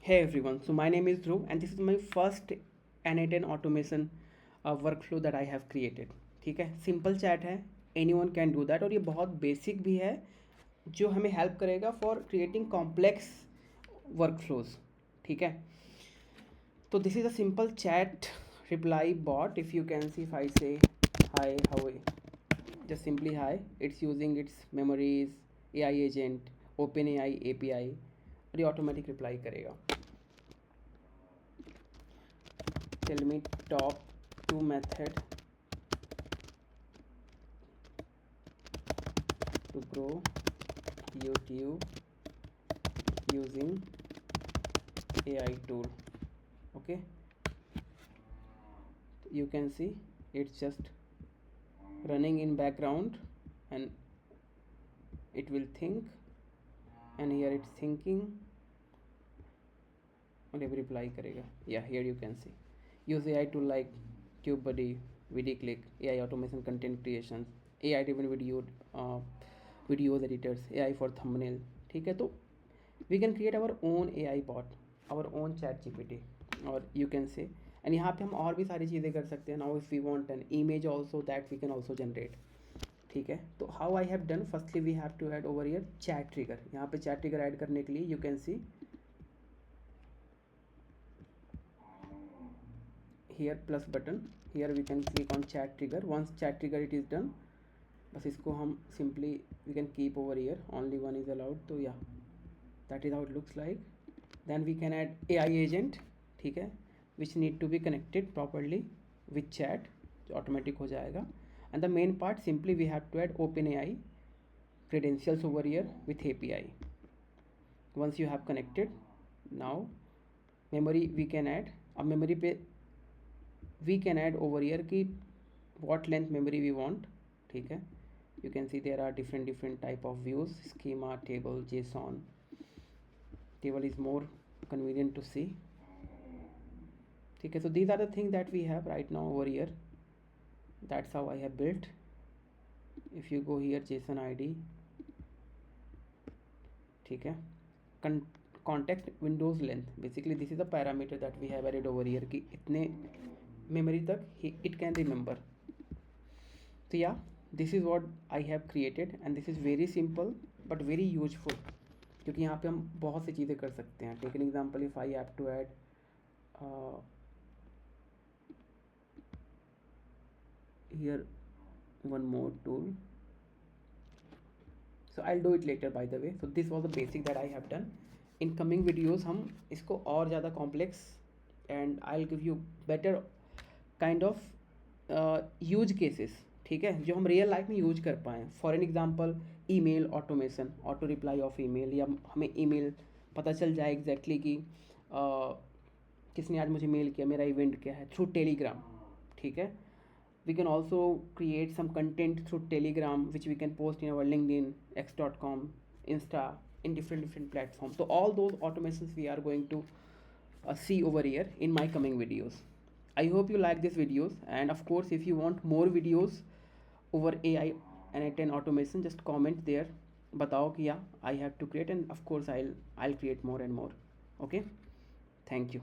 Hey everyone, so my name is Dhruv and this is my first n8n automation workflow that I have created. ठीक है, simple chat है, anyone can do that और ये बहुत basic भी है जो हमें हेल्प करेगा फॉर क्रिएटिंग कॉम्प्लेक्स वर्कफ्लोज. ठीक है, तो this is a simple chat reply bot. If you can see, if I say hi, how are you? Just simply hi. It's using its memories, AI agent, OpenAI API और ये automatic reply करेगा. Tell me top 2 method to grow YouTube using AI tool. Okay, you can see it's just running in background and it will think, and here it's thinking and every reply karega. Yeah, here you can see use AI tool like TubeBuddy, VideoClick, AI automation content creations, AI driven videos editors, AI for thumbnail. ठीक है, तो we can create our own AI bot, our own chat GPT, और you can say, and यहाँ पे हम और भी सारी चीज़ें कर सकते हैं. Now if we want an image also, that we can also generate. ठीक है, तो how I have done, firstly we have to add over here chat trigger. यहाँ पे chat trigger ऐड करने के लिए you can see here plus button, here we can click on chat trigger. Once chat trigger it is done, बस इसको हम simply we can keep over here, only one is allowed. तो yeah, that is how it looks like. Then we can add AI agent, ठीक है, which need to be connected properly with chat, जो automatic हो जाएगा. And the main part, simply we have to add OpenAI credentials over here with API. Once you have connected, now memory we can add. अब memory पे we can add over here कि what length memory we want. ठीक है, you can see there are different type of views, schema, table, JSON. Table is more convenient to see. ठीक है, so these are the things that we have right now over here. That's how I have built. If you go here JSON ID, ठीक है, context windows length, basically this is the parameter that we have added over here कि इतने memory तक it can remember. So yeah, this is what I have created and this is very simple but very useful, क्योंकि यहाँ पे हम बहुत सी चीज़ें कर सकते हैं. Take an example, if I have to add here one more tool, so I'll do it later by the way. So this was the basic that I have done. In coming videos हम इसको और ज़्यादा complex and I'll give you better kind of use cases, ठीक है, जो हम real life में use कर पाएँ. For an example email automation, auto reply off email, या हमें ईमेल पता चल जाए एग्जैक्टली कि किसने आज मुझे मेल किया, मेरा इवेंट क्या है, थ्रू टेलीग्राम. ठीक है, we can also create some content through telegram which we can post in our linkedin, x.com, insta, in different platforms. So all those automations we are going to see over here in my coming videos. I hope you like these videos, and of course if you want more videos over AI and n8n automation, just comment there, batao ki yeah I have to create, and of course I'll create more and more. Okay, thank you.